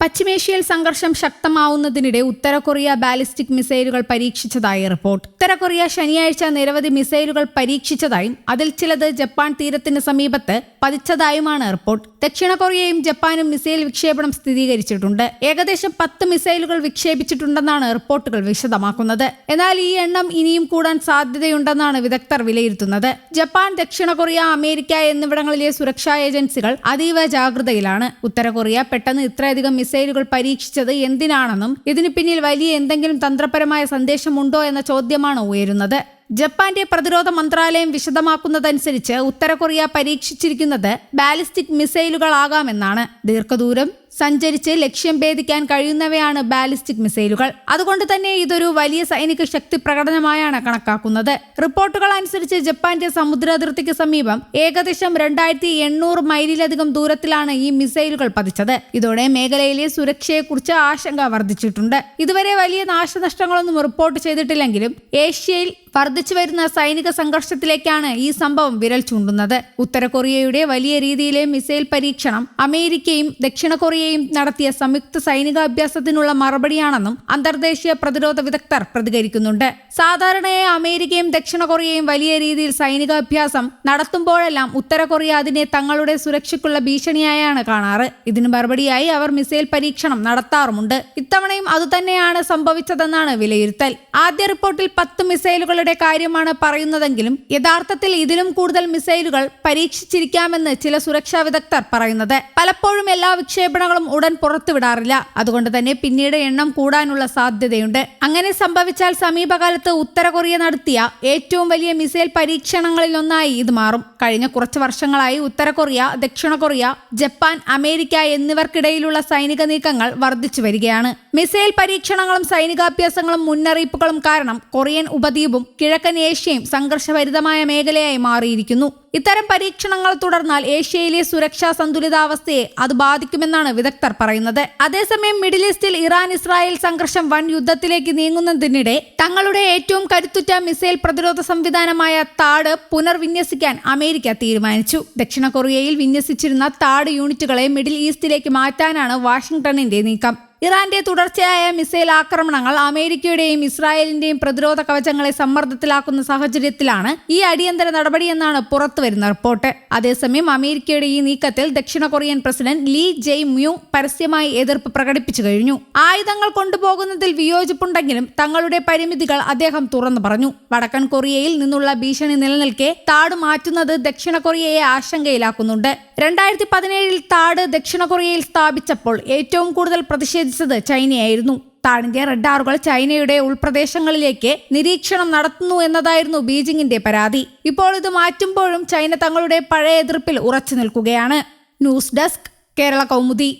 പശ്ചിമേഷ്യയിൽ സംഘർഷം ശക്തമാവുന്നതിനിടെ ഉത്തര Korea ballistic മിസൈലുകൾ പരീക്ഷിച്ചതായി റിപ്പോർട്ട്. ഉത്തര കൊറിയ ശനിയാഴ്ച നിരവധി മിസൈലുകൾ പരീക്ഷിച്ചതായും അതിൽ ചിലത് ജപ്പാൻ തീരത്തിന് സമീപത്ത് പതിച്ചതായുമാണ് റിപ്പോർട്ട്. ദക്ഷിണ കൊറിയയും ജപ്പാനും മിസൈൽ വിക്ഷേപണം സ്ഥിരീകരിച്ചിട്ടുണ്ട്. ഏകദേശം 10 മിസൈലുകൾ വിക്ഷേപിച്ചിട്ടുണ്ടെന്നാണ് റിപ്പോർട്ടുകൾ വിശദമാക്കുന്നത്. എന്നാൽ ഈ എണ്ണം ഇനിയും കൂടാൻ സാധ്യതയുണ്ടെന്നാണ് വിദഗ്ധർ വിലയിരുത്തുന്നത്. ജപ്പാൻ, ദക്ഷിണ കൊറിയ, അമേരിക്ക എന്നിവിടങ്ങളിലെ സുരക്ഷാ ഏജൻസികൾ അതീവ ജാഗ്രതയിലാണ്. ഉത്തര കൊറിയ പെട്ടെന്ന് ഇത്രയധികം മിസൈലുകൾ പരീക്ഷിച്ചത് എന്തിനാണെന്നും ഇതിന് പിന്നിൽ വലിയ എന്തെങ്കിലും തന്ത്രപരമായ സന്ദേശമുണ്ടോ എന്ന ചോദ്യമാണ് ഉയരുന്നത്. ജപ്പാന്റെ പ്രതിരോധ മന്ത്രാലയം വിശദമാക്കുന്നതനുസരിച്ച് ഉത്തര കൊറിയ പരീക്ഷിച്ചിരിക്കുന്നത് ബാലിസ്റ്റിക് മിസൈലുകളാകാമെന്നാണ്. ദീർഘദൂരം സഞ്ചരിച്ച് ലക്ഷ്യം ഭേദിക്കാൻ കഴിയുന്നവയാണ് ബാലിസ്റ്റിക് മിസൈലുകൾ. അതുകൊണ്ട് തന്നെ ഇതൊരു വലിയ സൈനിക ശക്തി പ്രകടനമായാണ് കണക്കാക്കുന്നത്. റിപ്പോർട്ടുകൾ അനുസരിച്ച് ജപ്പാന്റെ സമുദ്രാതിർത്തിക്ക് സമീപം ഏകദേശം 2800 മൈലിലധികം ദൂരത്തിലാണ് ഈ മിസൈലുകൾ പതിച്ചത്. ഇതോടെ മേഖലയിലെ സുരക്ഷയെക്കുറിച്ച് ആശങ്ക വർദ്ധിച്ചിട്ടുണ്ട്. ഇതുവരെ വലിയ നാശനഷ്ടങ്ങളൊന്നും റിപ്പോർട്ട് ചെയ്തിട്ടില്ലെങ്കിലും ഏഷ്യയിൽ വർദ്ധിച്ചു വരുന്ന സൈനിക സംഘർഷത്തിലേക്കാണ് ഈ സംഭവം വിരൽ ചൂണ്ടുന്നത്. ഉത്തര കൊറിയയുടെ വലിയ രീതിയിലെ മിസൈൽ പരീക്ഷണം അമേരിക്കയും ദക്ഷിണ കൊറിയയും നടത്തിയ സംയുക്ത സൈനികാഭ്യാസത്തിനുള്ള മറുപടിയാണെന്നും അന്തർദേശീയ പ്രതിരോധ വിദഗ്ധർ പ്രതികരിക്കുന്നുണ്ട്. സാധാരണയായി അമേരിക്കയും ദക്ഷിണ കൊറിയയും വലിയ രീതിയിൽ സൈനികാഭ്യാസം നടത്തുമ്പോഴെല്ലാം ഉത്തര കൊറിയ അതിനെ തങ്ങളുടെ സുരക്ഷയ്ക്കുള്ള ഭീഷണിയായാണ് കാണാറ്. ഇതിന് മറുപടിയായി അവർ മിസൈൽ പരീക്ഷണം നടത്താറുമുണ്ട്. ഇത്തവണയും അതുതന്നെയാണ് സംഭവിച്ചതെന്നാണ് വിലയിരുത്തൽ. ആദ്യ റിപ്പോർട്ടിൽ 10 മിസൈലുകളുടെ കാര്യമാണ് പറയുന്നതെങ്കിലും യഥാർത്ഥത്തിൽ ഇതിലും കൂടുതൽ മിസൈലുകൾ പരീക്ഷിച്ചിരിക്കാമെന്ന് ചില സുരക്ഷാ വിദഗ്ധർ പറയുന്നത്. പലപ്പോഴും എല്ലാ വിക്ഷേപണങ്ങളും ഉടൻ പുറത്തുവിടാറില്ല. അതുകൊണ്ട് തന്നെ പിന്നീട് എണ്ണം കൂടാനുള്ള സാധ്യതയുണ്ട്. അങ്ങനെ സംഭവിച്ചാൽ സമീപകാലത്ത് ഉത്തര കൊറിയ നടത്തിയ ഏറ്റവും വലിയ മിസൈൽ പരീക്ഷണങ്ങളിൽ ഒന്നായി ഇത് മാറും. കഴിഞ്ഞ കുറച്ച് വർഷങ്ങളായി ഉത്തര കൊറിയ, ദക്ഷിണ കൊറിയ, ജപ്പാൻ, അമേരിക്ക എന്നിവർക്കിടയിലുള്ള സൈനിക നീക്കങ്ങൾ വർദ്ധിച്ചു വരികയാണ്. മിസൈൽ പരീക്ഷണങ്ങളും സൈനികാഭ്യാസങ്ങളും മുന്നറിയിപ്പുകളും കാരണം കൊറിയൻ ഉപദ്വീപും കിഴക്കൻ ഏഷ്യയും സംഘർഷഭരിതമായ മേഖലയായി മാറിയിരിക്കുന്നു. ഇത്തരം പരീക്ഷണങ്ങൾ തുടർന്നാൽ ഏഷ്യയിലെ സുരക്ഷാ സന്തുലിതാവസ്ഥയെ അത് ബാധിക്കുമെന്നാണ് വിദഗ്ധർ പറയുന്നത്. അതേസമയം മിഡിൽ ഈസ്റ്റിൽ ഇറാൻ-ഇസ്രായേൽ സംഘർഷം വൻ യുദ്ധത്തിലേക്ക് നീങ്ങുന്നതിനിടെ തങ്ങളുടെ ഏറ്റവും കരുത്തുറ്റ മിസൈൽ പ്രതിരോധ സംവിധാനമായ താഡ് പുനർവിന്യസിക്കാൻ അമേരിക്ക തീരുമാനിച്ചു. ദക്ഷിണ കൊറിയയിൽ വിന്യസിച്ചിരുന്ന താഡ് യൂണിറ്റുകളെ മിഡിൽ ഈസ്റ്റിലേക്ക് മാറ്റാനാണ് വാഷിംഗ്ടണിന്റെ നീക്കം. ഇറാന്റെ തുടർച്ചയായ മിസൈൽ ആക്രമണങ്ങൾ അമേരിക്കയുടെയും ഇസ്രായേലിന്റെയും പ്രതിരോധ കവചങ്ങളെ സമ്മർദ്ദത്തിലാക്കുന്ന സാഹചര്യത്തിലാണ് ഈ അടിയന്തര നടപടിയെന്നാണ് പുറത്തുവരുന്ന റിപ്പോർട്ട്. അതേസമയം അമേരിക്കയുടെ ഈ നീക്കത്തിൽ ദക്ഷിണ Korean president Lee Jae Myung പരസ്യമായി എതിർപ്പ് പ്രകടിപ്പിച്ചു കഴിഞ്ഞു. ആയുധങ്ങൾ കൊണ്ടുപോകുന്നതിൽ വിയോജിപ്പുണ്ടെങ്കിലും തങ്ങളുടെ പരിമിതികൾ അദ്ദേഹം തുറന്നു പറഞ്ഞു. വടക്കൻ കൊറിയയിൽ നിന്നുള്ള ഭീഷണി നിലനിൽക്കെ താഡ് മാറ്റുന്നത് ദക്ഷിണ കൊറിയയെ ആശങ്കയിലാക്കുന്നുണ്ട്. 2017 താഡ് ദക്ഷിണ കൊറിയയിൽ സ്ഥാപിച്ചപ്പോൾ ഏറ്റവും കൂടുതൽ പ്രതിഷേധിച്ചത് ചൈനയായിരുന്നു. താഡിന്റെ റഡാറുകൾ ചൈനയുടെ ഉൾപ്രദേശങ്ങളിലേക്ക് നിരീക്ഷണം നടത്തുന്നു എന്നതായിരുന്നു ബീജിംഗിന്റെ പരാതി. ഇപ്പോൾ ഇത് മാറ്റുമ്പോഴും ചൈന തങ്ങളുടെ പഴയ എതിർപ്പിൽ ഉറച്ചു നിൽക്കുകയാണ്. News desk, Kerala Kaumudi.